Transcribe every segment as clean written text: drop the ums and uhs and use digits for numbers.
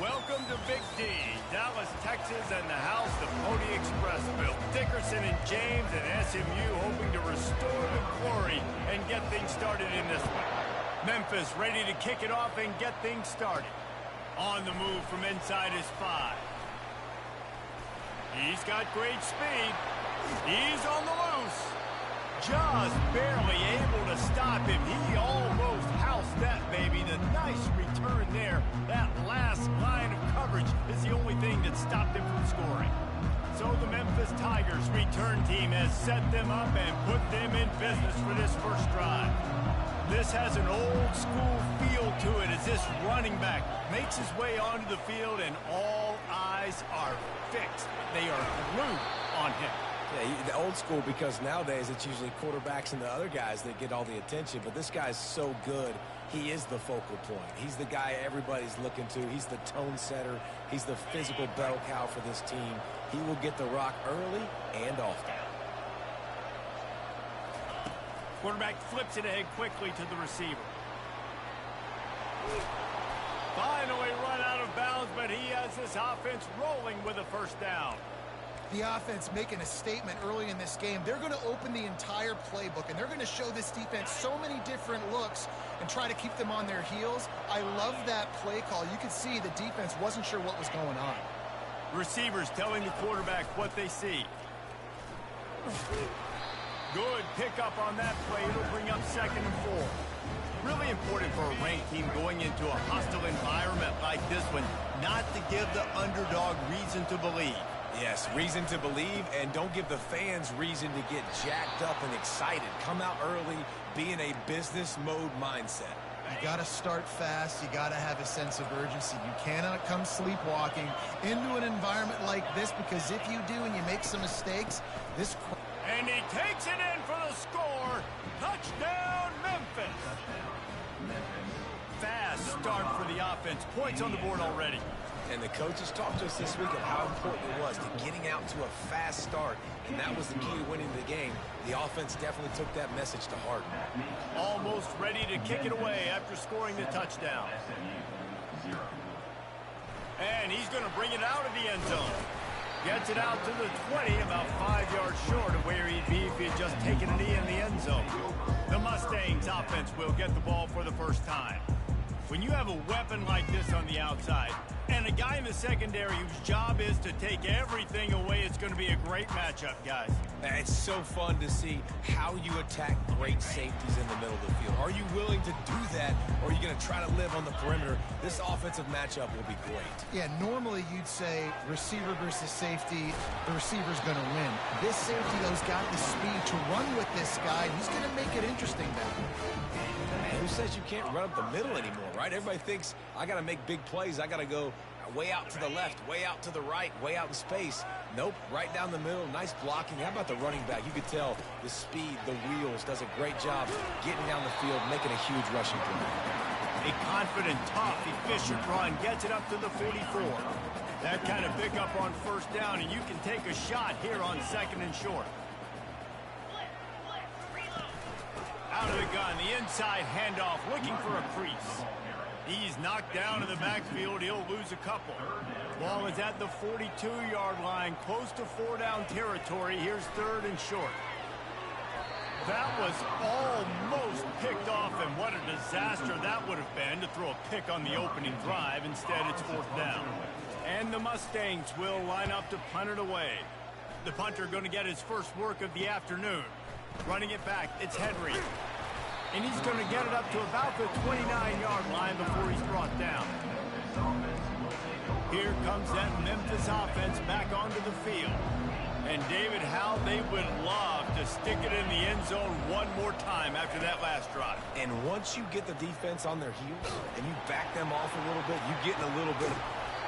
Welcome to Big D, Dallas, Texas, and the house the Pony Express built. Dickerson and James and SMU hoping to restore the glory and get things started in this one. Memphis ready to kick it off and get things started. On the move from inside his 5. He's got great speed. He's on the loose. Just barely able to stop him. He almost housed that baby. The nice return there. That last line of coverage is the only thing that stopped him from scoring. So the Memphis Tigers return team has set them up and put them in business for this first drive. This has an old school feel to it as this running back makes his way onto the field and all eyes are fixed. They are glued on him. Yeah, the old school, because nowadays it's usually quarterbacks and the other guys that get all the attention, but this guy's so good. He is the focal point. He's the guy everybody's looking to. He's the tone setter. He's the physical bell cow for this team. He will get the rock early and often. Quarterback flips it ahead quickly to the receiver. Finally run out of bounds, but he has this offense rolling with a first down. The offense making a statement early in this game. They're going to open the entire playbook, and they're going to show this defense so many different looks and try to keep them on their heels. I love that play call. You could see the defense wasn't sure what was going on. Receivers telling the quarterback what they see. Good pickup on that play. It'll bring up 2nd and 4. Really important for a ranked team going into a hostile environment like this one, not to give the underdog reason to believe. Yes, reason to believe, and don't give the fans reason to get jacked up and excited. Come out early, be in a business mode mindset. You got to start fast. You got to have a sense of urgency. You cannot come sleepwalking into an environment like this, because if you do and you make some mistakes, this... And he takes it in for the score. Touchdown, Memphis. Fast start for the offense. Points on the board already. And the coaches talked to us this week of how important it was to getting out to a fast start, and that was the key to winning the game. The offense definitely took that message to heart. Almost ready to kick it away after scoring the touchdown. And he's going to bring it out of the end zone. Gets it out to the 20, about 5 yards short of where he'd be if he had just taken a knee in the end zone. The Mustangs offense will get the ball for the first time. When you have a weapon like this on the outside, and a guy in the secondary whose job is to take everything away, it's going to be a great matchup, guys. It's so fun to see how you attack great safeties in the middle of the field. Are you willing to do that, or are you going to try to live on the perimeter? This offensive matchup will be great. Yeah, normally you'd say receiver versus safety, the receiver's going to win. This safety, though, has got the speed to run with this guy, and he's going to make it interesting now. Man, who says you can't run up the middle anymore, right? Everybody thinks I got to make big plays. I got to go way out to the left, way out to the right, way out in space. Nope, right down the middle. Nice blocking. How about the running back? You could tell the speed, the wheels, does a great job getting down the field, making a huge rushing play. A confident, tough, efficient run gets it up to the 44. That kind of pickup on first down, and you can take a shot here on 2nd and short. Out of the gun, the inside handoff, looking for a crease. He's knocked down in the backfield. He'll lose a couple. Ball is at the 42-yard line, close to 4-down territory. Here's 3rd and short. That was almost picked off, and what a disaster that would have been to throw a pick on the opening drive. Instead, it's 4th down. And the Mustangs will line up to punt it away. The punter going to get his first work of the afternoon. Running it back, it's Henry. And he's going to get it up to about the 29-yard line before he's brought down. Here comes that Memphis offense back onto the field. And David, how they would love to stick it in the end zone one more time after that last drive. And once you get the defense on their heels and you back them off a little bit, you get in a little bit of...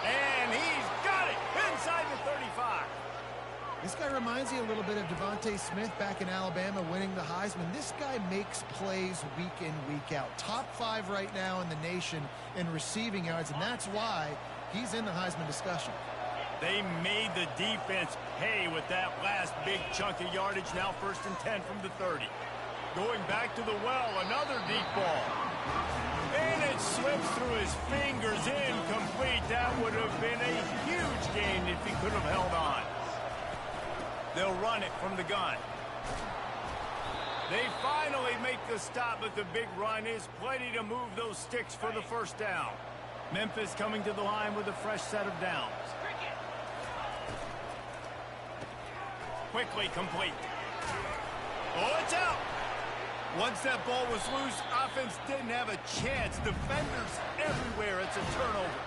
And he's got it inside the 35. This guy reminds you a little bit of Devontae Smith back in Alabama winning the Heisman. This guy makes plays week in, week out. Top 5 right now in the nation in receiving yards, and that's why he's in the Heisman discussion. They made the defense pay with that last big chunk of yardage. Now 1st and 10 from the 30. Going back to the well, another deep ball. And it slips through his fingers, incomplete. That if he could have held on. They'll run it from the gun. They finally make the stop, but the big run is plenty to move those sticks for the first down. Memphis coming to the line with a fresh set of downs. Quickly complete. Oh, it's out. Once that ball was loose, offense didn't have a chance. Defenders everywhere. It's a turnover.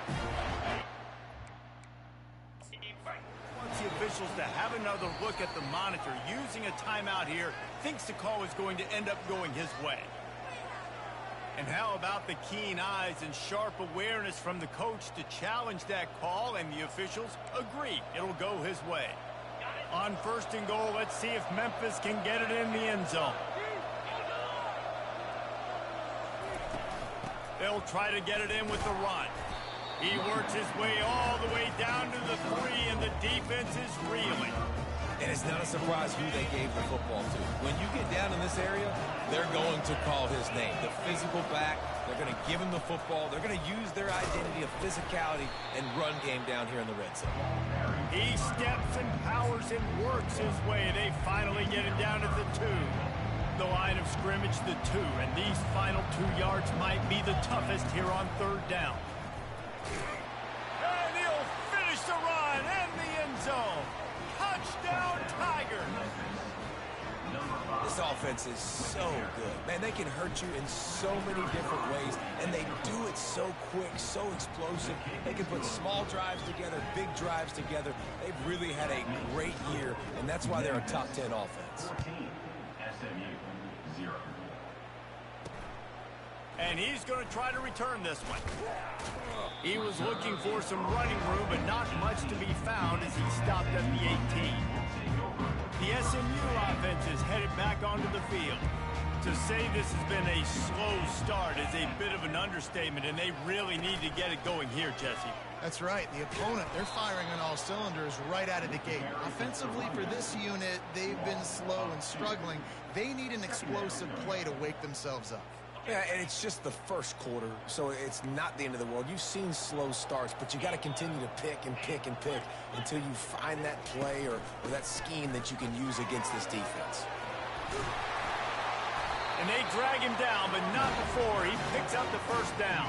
Wants the officials to have another look at the monitor. Using a timeout here, thinks the call is going to end up going his way. And how about the keen eyes and sharp awareness from the coach to challenge that call, and the officials agree it'll go his way. On first and goal, let's see if Memphis can get it in the end zone. They'll try to get it in with the run. He works his way all the way down to the 3, and the defense is reeling. And it's not a surprise who they gave the football to. When you get down in this area, they're going to call his name. The physical back, they're going to give him the football. They're going to use their identity of physicality and run game down here in the red zone. He steps and powers and works his way. They finally get him down at the 2. The line of scrimmage, the 2, and these final 2 yards might be the toughest here on third down. And he'll finish the run in the end zone. Touchdown, Tiger. This offense is so good. Man, they can hurt you in so many different ways, and they do it so quick, so explosive. They can put small drives together, big drives together. They've really had a great year, and that's why they're a top 10 offense. And he's going to try to return this one. He was looking for some running room, but not much to be found as he stopped at the 18. The SMU offense is headed back onto the field. To say this has been a slow start is a bit of an understatement, and they really need to get it going here, Jesse. That's right. The opponent, they're firing on all cylinders right out of the gate. Offensively, for this unit, they've been slow and struggling. They need an explosive play to wake themselves up. Yeah, and it's just the first quarter, so it's not the end of the world. You've seen slow starts, but you got to continue to pick and pick and pick until you find that play or that scheme that you can use against this defense. And they drag him down, but not before he picks up the first down.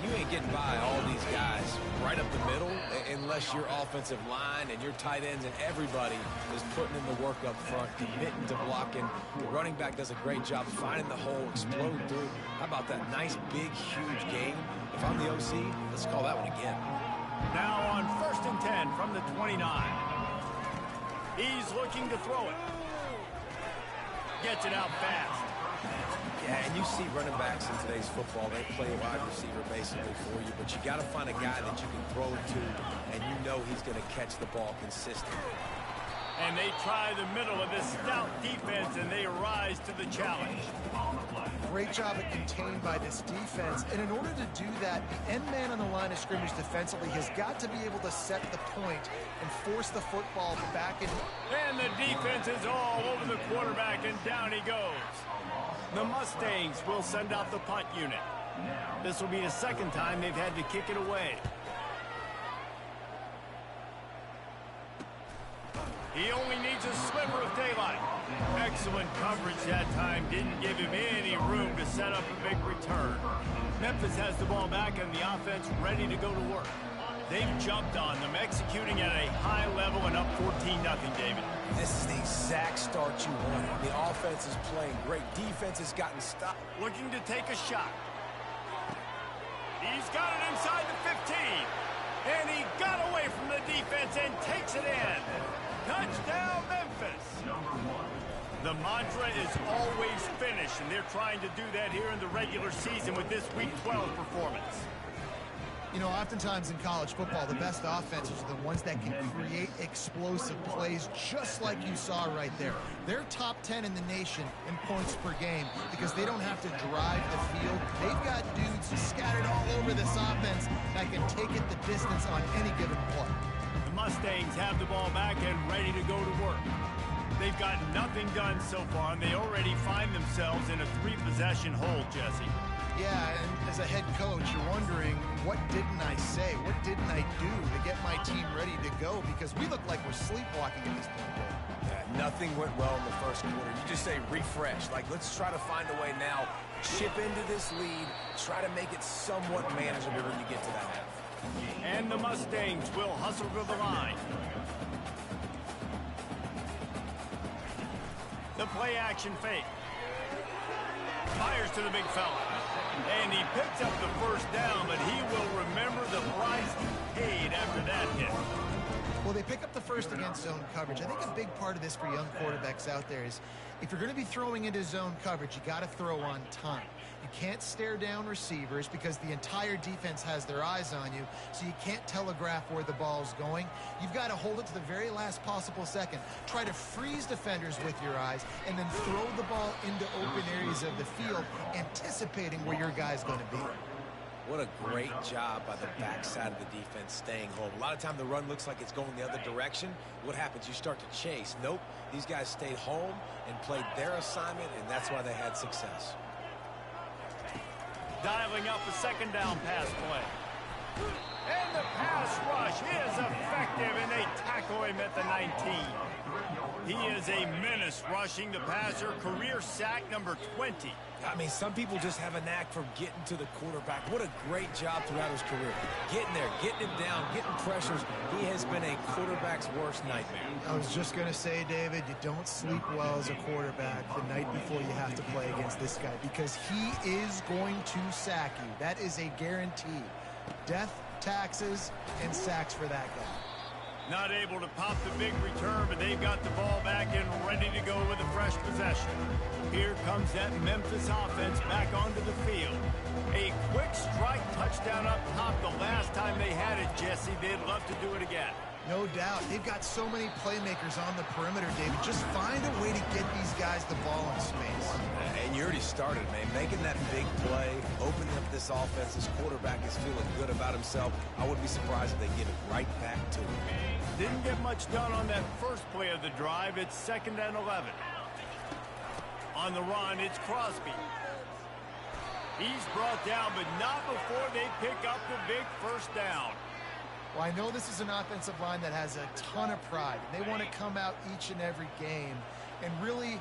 You ain't getting by all these guys right up the middle unless your offensive line and your tight ends and everybody is putting in the work up front, committing to blocking. The running back does a great job finding the hole, explode through. How about that nice, big, huge game? If I'm the OC, let's call that one again. Now on first and 10 from the 29. He's looking to throw it. Gets it out fast. Yeah, and you see running backs in today's football, they play a wide receiver basically for you, but you got to find a guy that you can throw it to, and you know he's going to catch the ball consistently. And they try the middle of this stout defense, and they rise to the challenge. Great job at contained by this defense. And in order to do that, the end man on the line of scrimmage defensively has got to be able to set the point and force the football back in. And the defense is all over the quarterback, and down he goes. The Mustangs will send out the punt unit. This will be the second time they've had to kick it away. He only needs a sliver of daylight. Excellent coverage that time. Didn't give him any room to set up a big return. Memphis has the ball back and the offense ready to go to work. They've jumped on them, executing at a high level and up 14-0, David. This is the exact start you wanted. The offense is playing great. Defense has gotten stopped. Looking to take a shot. He's got it inside the 15. And he got away from the defense and takes it in. Touchdown, Memphis. The mantra is always finish, and they're trying to do that here in the regular season with this Week 12 performance. You know, oftentimes in college football, the best offenses are the ones that can create explosive plays, just like you saw right there. They're top 10 in the nation in points per game because they don't have to drive the field. They've got dudes scattered all over this offense that can take it the distance on any given play. The Mustangs have the ball back and ready to go to work. They've got nothing done so far, and they already find themselves in a 3-possession hole, Jesse. Yeah, and as a head coach, you're wondering, what didn't I say? What didn't I do to get my team ready to go? Because we look like we're sleepwalking at this point, Dave. Yeah, nothing went well in the first quarter. You just say refresh. Like, let's try to find a way now. Chip into this lead. Try to make it somewhat manageable when you get to that half. And the Mustangs will hustle to the line. The play action fake. Fires to the big fella. And he picks up the first down, but he will remember the price he paid after that hit. Well, they pick up the first against zone coverage. I think a big part of this for young quarterbacks out there is if you're going to be throwing into zone coverage, you got to throw on time. You can't stare down receivers because the entire defense has their eyes on you, so you can't telegraph where the ball's going. You've got to hold it to the very last possible second. Try to freeze defenders with your eyes and then throw the ball into open areas of the field, anticipating where your guy's going to be. What a great job by the backside of the defense staying home. A lot of time the run looks like it's going the other direction. What happens? You start to chase. Nope. These guys stayed home and played their assignment, and that's why they had success. Dialing up a second down pass play. And the pass rush is effective, and they tackle him at the 19. He is a menace rushing the passer. Career sack number 20. I mean, some people just have a knack for getting to the quarterback. What a great job throughout his career. Getting there, getting him down, getting pressures. He has been a quarterback's worst nightmare. I was just going to say, David, you don't sleep well as a quarterback the night before you have to play against this guy because he is going to sack you. That is a guarantee. Death, taxes, and sacks for that guy. Not able to pop the big return, but they've got the ball back and ready to go with a fresh possession. Here comes that Memphis offense back onto the field. A quick strike touchdown up top the last time they had it, Jesse. They'd love to do it again. No doubt. They've got so many playmakers on the perimeter, David. Just find a way to get these guys the ball in space. And you already started, man. Making that big play, opening up this offense. This quarterback is feeling good about himself. I wouldn't be surprised if they give it right back to him. Didn't get much done on that first play of the drive. It's 2nd and 11. On the run, it's Crosby. He's brought down, but not before they pick up the big first down. Well, I know this is an offensive line that has a ton of pride. They want to come out each and every game and really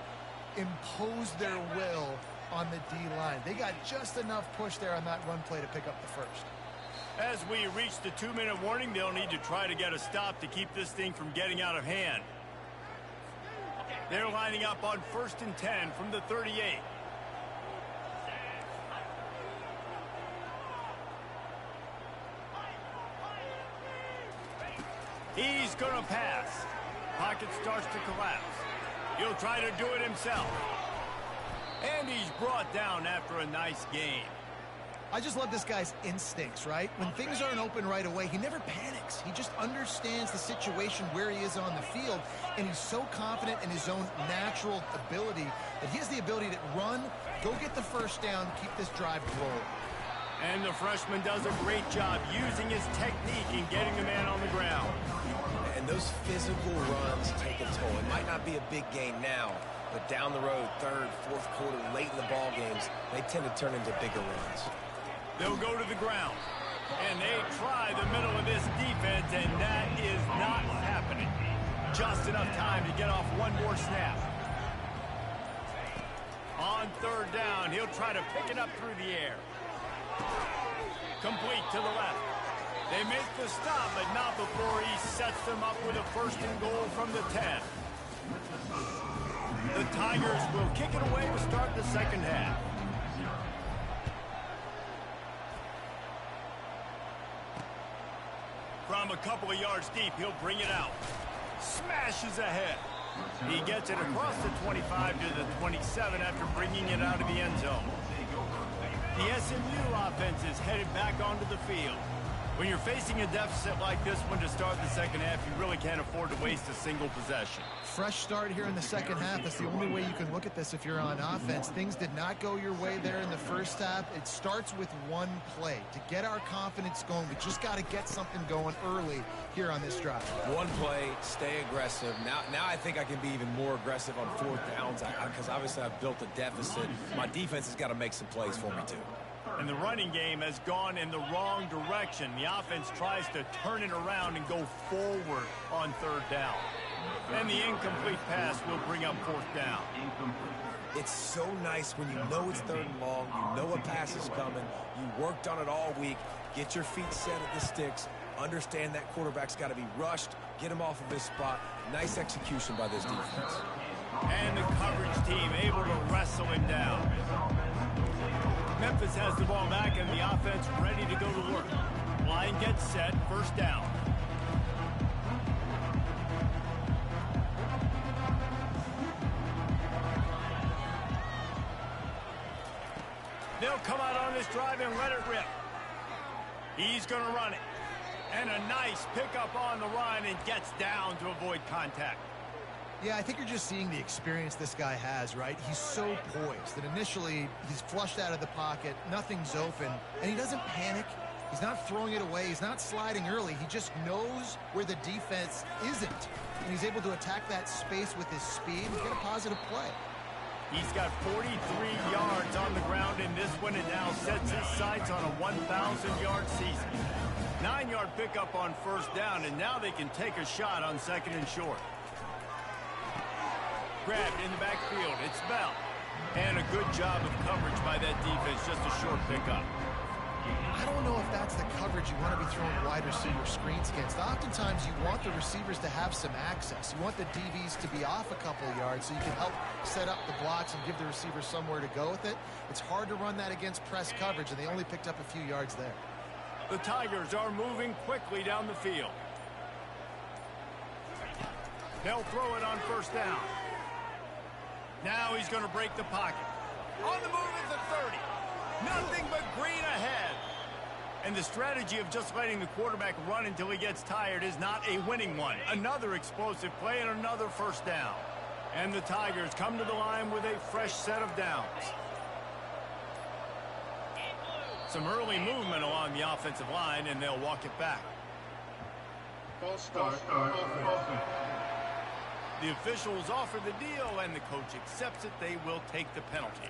impose their will on the D-line. They got just enough push there on that run play to pick up the first. As we reach the 2-minute warning, they'll need to try to get a stop to keep this thing from getting out of hand. They're lining up on 1st and 10 from the 38. He's going to pass. Pocket starts to collapse. He'll try to do it himself. And he's brought down after a nice game. I just love this guy's instincts, right? When things aren't open right away, he never panics. He just understands the situation where he is on the field, and he's so confident in his own natural ability that he has the ability to run, go get the first down, keep this drive rolling. And the freshman does a great job using his technique and getting the man on the ground. And those physical runs take a toll. It might not be a big gain now, but down the road, 3rd, 4th quarter, late in the ball games, they tend to turn into bigger runs. They'll go to the ground, and they try the middle of this defense, and that is not happening. Just enough time to get off one more snap. On 3rd down, he'll try to pick it up through the air. Complete to the left. They make the stop, but not before he sets them up with a 1st and goal from the 10. The Tigers will kick it away to start the 2nd half. From a couple of yards deep, he'll bring it out. Smashes ahead. He gets it across the 25 to the 27 after bringing it out of the end zone. The SMU offense is headed back onto the field. When you're facing a deficit like this one to start the 2nd half, you really can't afford to waste a single possession. Fresh start here in the 2nd half. That's the only way you can look at this if you're on offense. Things did not go your way there in the 1st half. It starts with one play. To get our confidence going, we just got to get something going early here on this drive. One play, stay aggressive. Now I think I can be even more aggressive on 4th downs because obviously I've built a deficit. My defense has got to make some plays for me too. And the running game has gone in the wrong direction. The offense tries to turn it around and go forward on third down. And the incomplete pass will bring up fourth down. It's so nice when you know it's third and long, you know a pass is coming, you worked on it all week, get your feet set at the sticks, understand that quarterback's got to be rushed, get him off of his spot. Nice execution by this defense. And the coverage team able to wrestle him down. Memphis has the ball back and the offense ready to go to work. Line gets set, first down. They'll come out on this drive and let it rip. He's going to run it. And a nice pickup on the run and gets down to avoid contact. Yeah, I think you're just seeing the experience this guy has, right? He's so poised that initially he's flushed out of the pocket, nothing's open, and he doesn't panic. He's not throwing it away. He's not sliding early. He just knows where the defense isn't, and he's able to attack that space with his speed and get a positive play. He's got 43 yards on the ground in this one and now sets his sights on a 1,000-yard season. 9-yard pickup on first down, and now they can take a shot on second and short. Grabbed in the backfield. It's Bell. And a good job of coverage by that defense. Just a short pickup. I don't know if that's the coverage you want to be throwing wide receiver screens against. Oftentimes you want the receivers to have some access. You want the DBs to be off a couple yards so you can help set up the blocks and give the receiver somewhere to go with it. It's hard to run that against press coverage, and they only picked up a few yards there. The Tigers are moving quickly down the field. They'll throw it on first down. Now he's going to break the pocket. On the move is the 30. Nothing but green ahead. And the strategy of just letting the quarterback run until he gets tired is not a winning one. Another explosive play and another first down. And the Tigers come to the line with a fresh set of downs. Some early movement along the offensive line, and they'll walk it back. False start. The officials offer the deal, and the coach accepts it. They will take the penalty.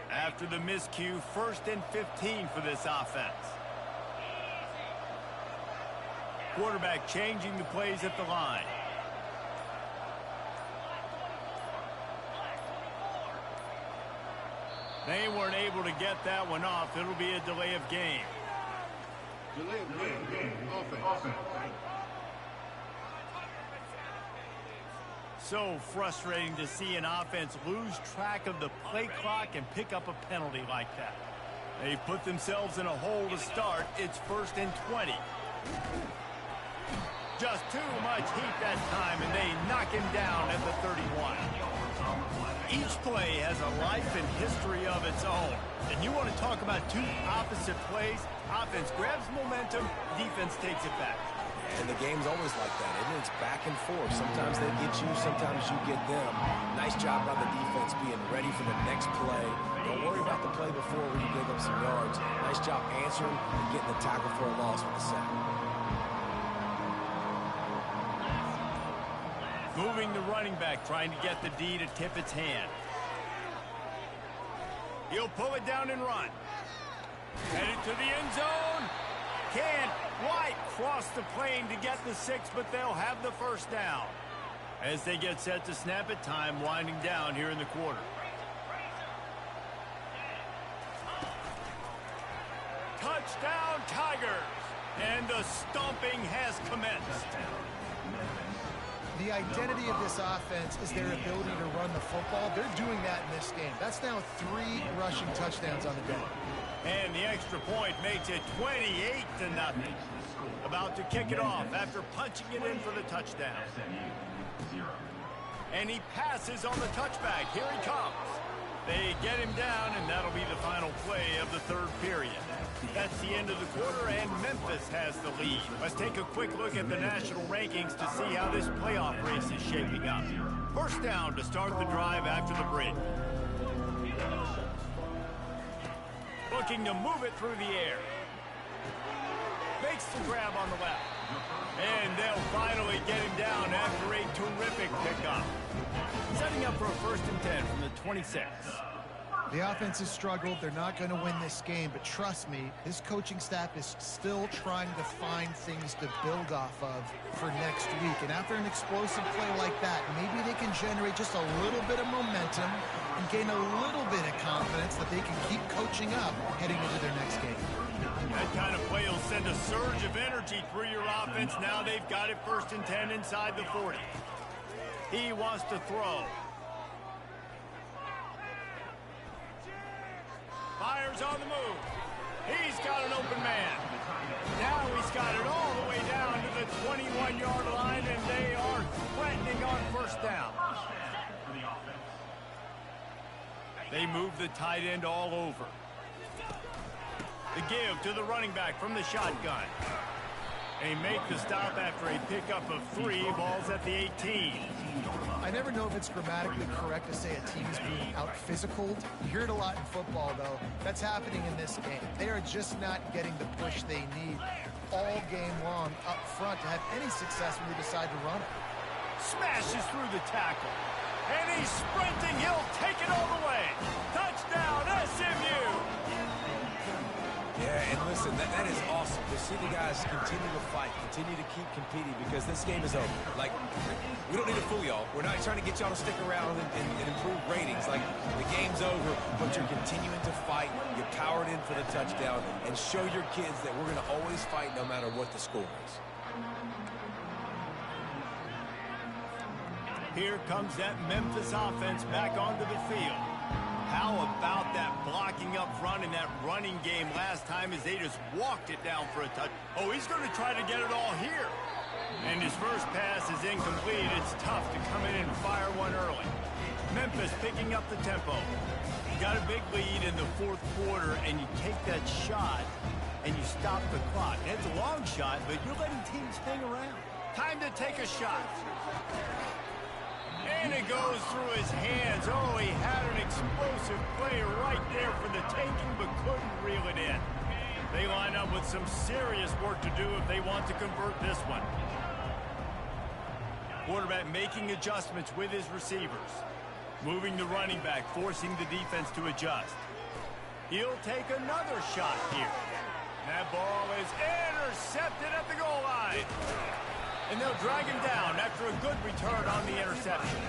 After the miscue, 1st and 15 for this offense. Quarterback changing the plays at the line. They weren't able to get that one off. It'll be a delay of game. Delay of game. Offense. So frustrating to see an offense lose track of the play clock and pick up a penalty like that. They put themselves in a hole to start. It's 1st and 20. Just too much heat that time, and they knock him down at the 31. Each play has a life and history of its own. And you want to talk about two opposite plays? Offense grabs momentum, defense takes it back. And the game's always like that, isn't it? It's back and forth. Sometimes they get you, sometimes you get them. Nice job by the defense being ready for the next play. Don't worry about the play before where you give up some yards. Nice job answering and getting the tackle for a loss with the sack. Moving the running back, trying to get the D to tip its hand. He'll pull it down and run. Headed to the end zone. Can't quite cross the plane to get the 6, but they'll have the first down. As they get set to snap it, time winding down here in the quarter. Touchdown, Tigers! And the stomping has commenced. The identity of this offense is their ability to run the football. They're doing that in this game. That's now 3 rushing touchdowns on the day. And the extra point makes it 28-0. About to kick it off after punching it in for the touchdown. And he passes on the touchback. Here he comes. They get him down, and that'll be the final play of the 3rd period. That's the end of the quarter, and Memphis has the lead. Let's take a quick look at the national rankings to see how this playoff race is shaping up. First down to start the drive after the break. Looking to move it through the air. Makes the grab on the left. And they'll finally get him down after a terrific pickup. Setting up for a 1st and 10 from the 26. The offense has struggled. They're not going to win this game, but trust me, this coaching staff is still trying to find things to build off of for next week. And after an explosive play like that, maybe they can generate just a little bit of momentum and gain a little bit of confidence that they can keep coaching up heading into their next game. That kind of play will send a surge of energy through your offense. Now they've got it 1st and 10 inside the 40. He wants to throw. Fires on the move. He's got an open man. Now he's got it all the way down to the 21-yard line, and they are threatening on 1st down. They move the tight end all over. The give to the running back from the shotgun. They make the stop after a pickup of 3. Ball's at the 18. I never know if it's grammatically correct to say a team's being out-physicaled. You hear it a lot in football, though. That's happening in this game. They are just not getting the push they need all game long up front to have any success when they decide to run it. Smashes through the tackle. And he's sprinting. He'll take it all the way. Touchdown, SMU! Yeah, and listen, that is awesome to see the guys continue to fight, continue to keep competing, because this game is over. Like, we don't need to fool y'all. We're not trying to get y'all to stick around and improve ratings. Like, the game's over, but you're continuing to fight. You powered in for the touchdown, and show your kids that we're going to always fight no matter what the score is. Here comes that Memphis offense back onto the field. How about that blocking up front in that running game last time as they just walked it down for a touch? Oh, he's going to try to get it all here. And his first pass is incomplete. It's tough to come in and fire one early. Memphis picking up the tempo. You got a big lead in the 4th quarter, and you take that shot, and you stop the clock. And it's a long shot, but you're letting teams hang around. Time to take a shot. And it goes through his hands. Oh, he had an explosive play right there for the taking, but couldn't reel it in. They line up with some serious work to do if they want to convert this one. Quarterback making adjustments with his receivers. Moving the running back, forcing the defense to adjust. He'll take another shot here. That ball is intercepted at the goal line. And they'll drag him down after a good return on the interception.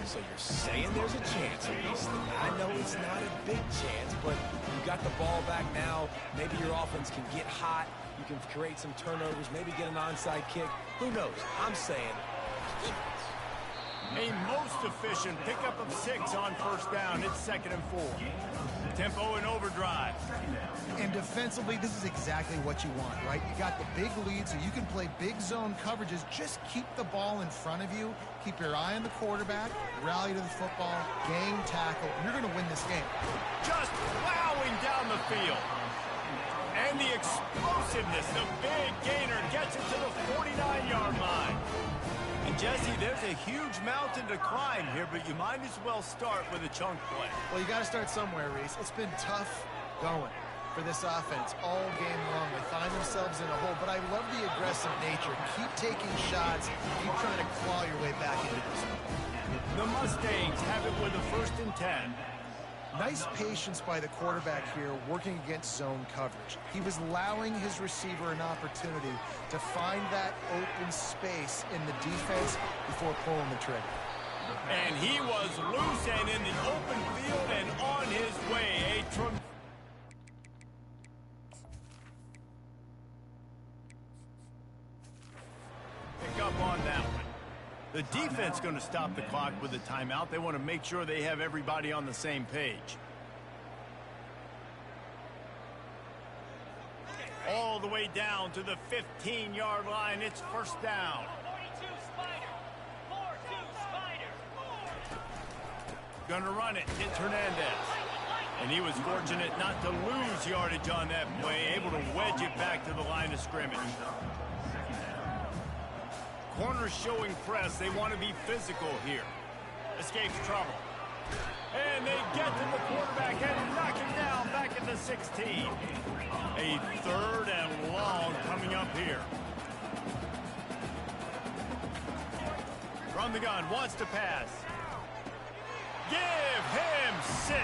So you're saying there's a chance, at least. I know it's not a big chance, but you got the ball back now. Maybe your offense can get hot. You can create some turnovers, maybe get an onside kick. Who knows? I'm saying a most efficient pickup of 6 on 1st down. It's 2nd and 4. Tempo and overdrive. And defensively, this is exactly what you want, right? You got the big lead, so you can play big zone coverages. Just keep the ball in front of you. Keep your eye on the quarterback. Rally to the football. Gang tackle. You're going to win this game. Just plowing down the field. And the explosiveness, the big gainer gets it to the 49-yard line. And Jesse, there's a huge mountain to climb here, but you might as well start with a chunk play. Well, you got to start somewhere, Reese. It's been tough going for this offense all game long. They find themselves in a hole, but I love the aggressive nature. Keep taking shots. Keep trying to claw your way back into this one. The Mustangs have it with a 1st and 10. Nice patience by the quarterback here working against zone coverage. He was allowing his receiver an opportunity to find that open space in the defense before pulling the trigger. And he was loose and in the open field and on his way. Pick up on that one. The defense going to stop the clock with a timeout. They want to make sure they have everybody on the same page. All the way down to the 15-yard line. It's 1st down. 42 Spider. 4-2 Spider. Gonna run it. It's Hernandez. And he was fortunate not to lose yardage on that play, able to wedge it back to the line of scrimmage. Corners showing press. They want to be physical here. Escapes trouble. And they get to the quarterback and knock him down back at the 16. A 3rd and long coming up here. From the gun, wants to pass. Give him 6.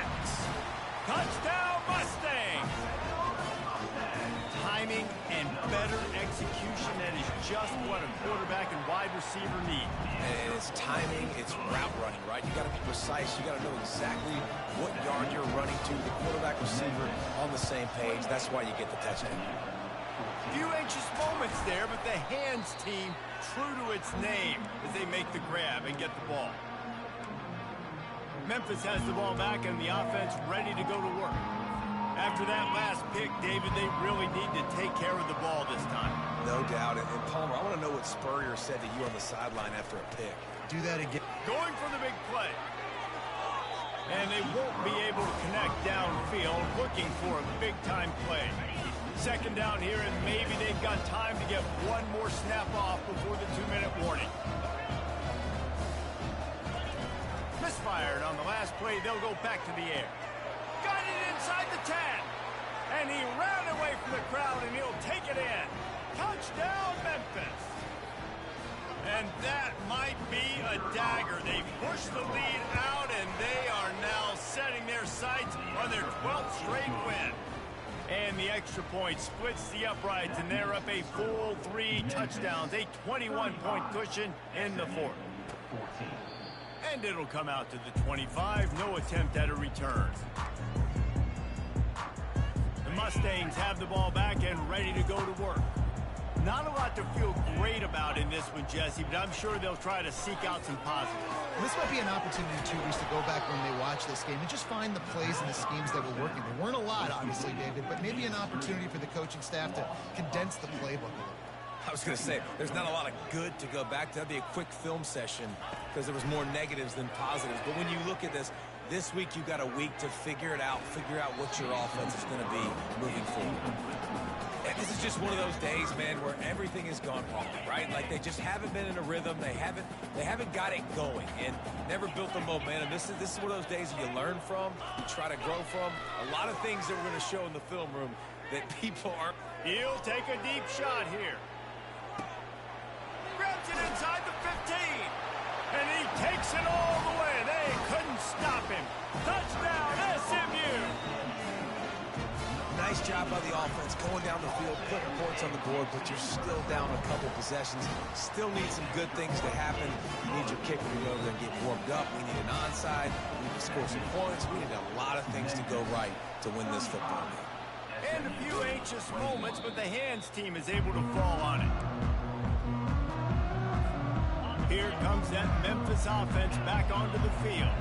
Touchdown, Mustangs. Timing and better execution, that is just what a quarterback and wide receiver need. And it's timing, it's route running, right? You got to be precise. You got to know exactly what yard you're running to. The quarterback receiver on the same page. That's why you get the touchdown. Few anxious moments there, but the hands team true to its name as they make the grab and get the ball. Memphis has the ball back and the offense ready to go to work. After that last pick, David, they really need to take care of the ball this time. No doubt. And Palmer, I want to know what Spurrier said to you on the sideline after a pick. Do that again. Going for the big play. And they won't be able to connect downfield, looking for a big-time play. Second down here, and maybe they've got time to get one more snap off before the 2-minute warning. Misfired on the last play. They'll go back to the air. Got it inside the 10. And he ran away from the crowd, and he'll take it in. Touchdown, Memphis. And that might be a dagger. They push the lead out, and they are now setting their sights on their 12th straight win. And the extra point splits the uprights, and they're up a full 3 touchdowns, a 21-point cushion in the fourth. And it'll come out to the 25. No attempt at a return. The Mustangs have the ball back and ready to go to work. Not a lot to feel great about in this one, Jesse, but I'm sure they'll try to seek out some positives. This might be an opportunity, too, Reese, to go back when they watch this game and just find the plays and the schemes that were working. There weren't a lot, obviously, David, but maybe an opportunity for the coaching staff to condense the playbook a little. I was going to say, there's not a lot of good to go back to. That'd be a quick film session because there was more negatives than positives. But when you look at this week you got a week to figure it out, figure out what your offense is going to be moving forward. And this is just one of those days, man, where everything has gone wrong, right? Like they just haven't been in a rhythm. They haven't got it going and never built the momentum. This is one of those days that you learn from, you try to grow from. A lot of things that we're going to show in the film room that people aren't. He'll take a deep shot here. Grabs it inside the 15. And he takes it all the way. They couldn't stop him. Touchdown, SMU. Nice job by the offense going down the field, putting points on the board, but you're still down a couple possessions. Still need some good things to happen. You need your kicker to go over there and get warmed up. We need an onside. We need to score some points. We need a lot of things to go right to win this football game. And a few anxious moments, but the hands team is able to fall on it. Here comes that Memphis offense back onto the field.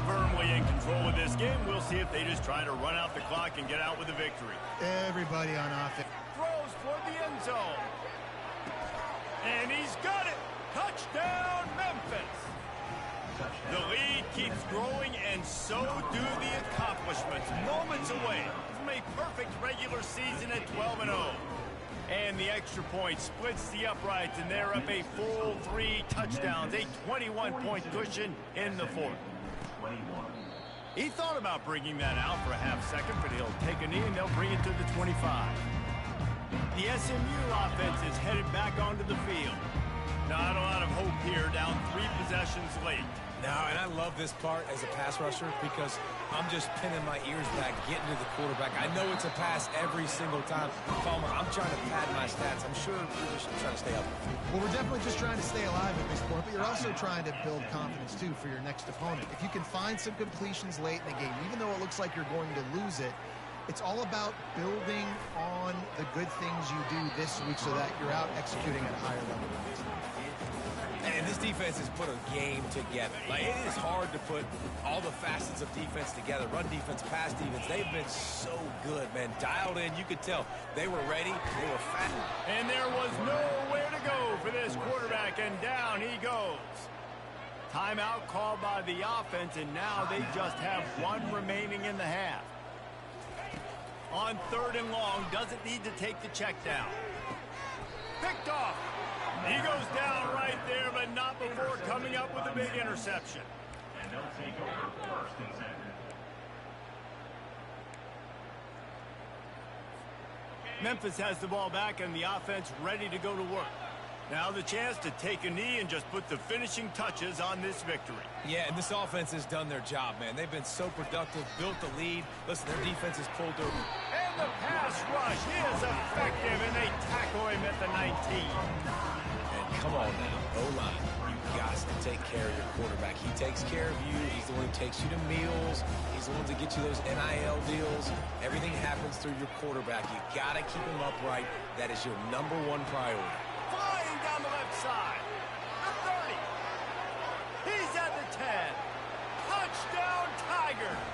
Firmly in control of this game. We'll see if they just try to run out the clock and get out with a victory. Everybody on offense. Throws for the end zone. And he's got it. Touchdown, Memphis. The lead keeps growing, and so do the accomplishments. Moments away from a perfect regular season at 12-0. And the extra point splits the uprights, and they're up a full 3 touchdowns, a 21-point cushion in the fourth. He thought about bringing that out for a half second, but he'll take a knee, and they'll bring it to the 25. The SMU offense is headed back onto the field. Not a lot of hope here, down 3 possessions late. No, and I love this part as a pass rusher because I'm just pinning my ears back, getting to the quarterback. I know it's a pass every single time. Palmer, I'm trying to pad my stats. I'm sure you're just trying to stay up. Well, we're definitely just trying to stay alive at this point, but you're also trying to build confidence, too, for your next opponent. If you can find some completions late in the game, even though it looks like you're going to lose it, it's all about building on the good things you do this week so that you're out executing at a higher level. And this defense has put a game together. Like, it is hard to put all the facets of defense together. Run defense, pass defense. They've been so good, man. Dialed in. You could tell they were ready. They were fat. And there was nowhere to go for this quarterback, and down he goes. Timeout called by the offense, and now they just have 1 remaining in the half. On 3rd and long, doesn't need to take the check down. Picked off. He goes down right there, but not before coming up with a big interception. And they'll take over 1st and 10. Memphis has the ball back, and the offense ready to go to work. Now the chance to take a knee and just put the finishing touches on this victory. Yeah, and this offense has done their job, man. They've been so productive, built the lead. Listen, their defense has pulled over. And the pass rush is effective, and they tackle him at the 19. And come on now, O-line. You got to take care of your quarterback. He takes care of you. He's the one who takes you to meals. He's the one to get you those NIL deals. Everything happens through your quarterback. You got to keep him upright. That is your number one priority. Flying down the left side. The 30. He's at the 10. Touchdown, Tigers.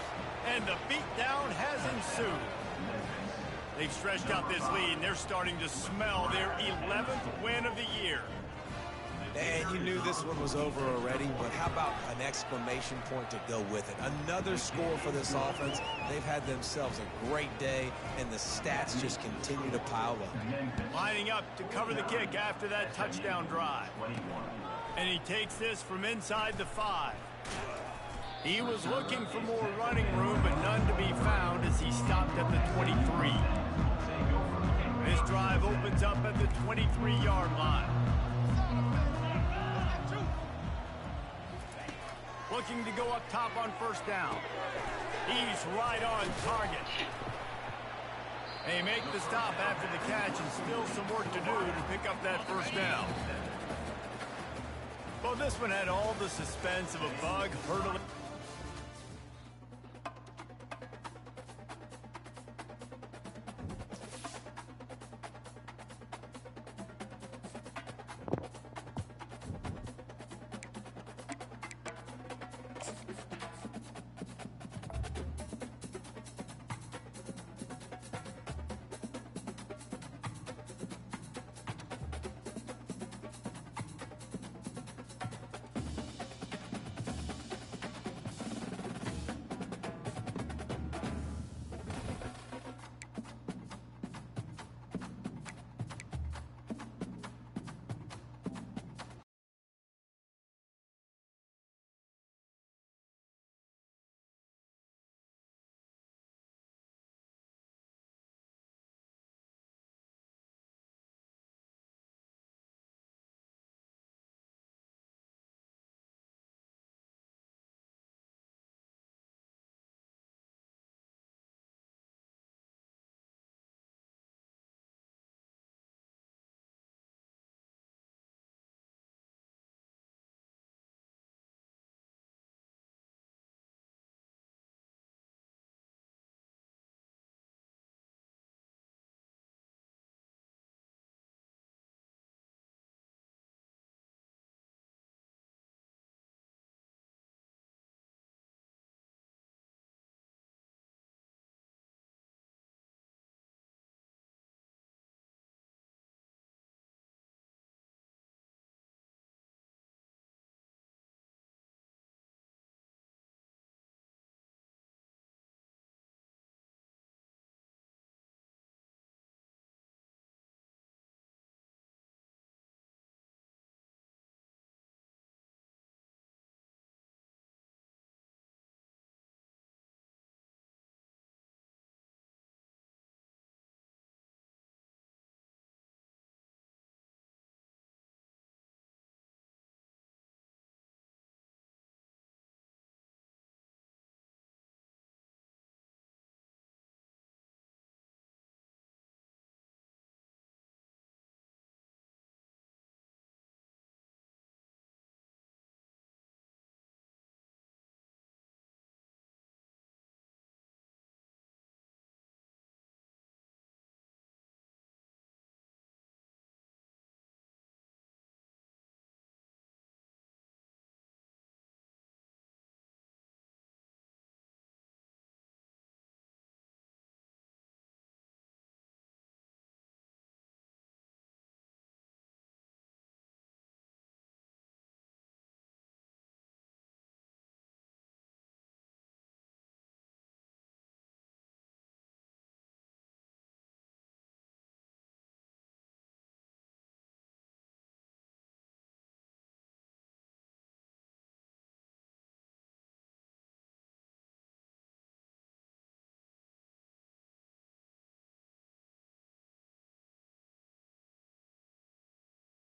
And the beatdown has ensued. They've stretched out this lead, and they're starting to smell their 11th win of the year. And you knew this one was over already, but how about an exclamation point to go with it? Another score for this offense. They've had themselves a great day, and the stats just continue to pile up. Lining up to cover the kick after that touchdown drive. And he takes this from inside the 5. He was looking for more running room, but none to be found as he stopped at the 23. This drive opens up at the 23-yard line. Looking to go up top on first down. He's right on target. They make the stop after the catch, and still some work to do to pick up that first down. Well, this one had all the suspense of a bug hurdling.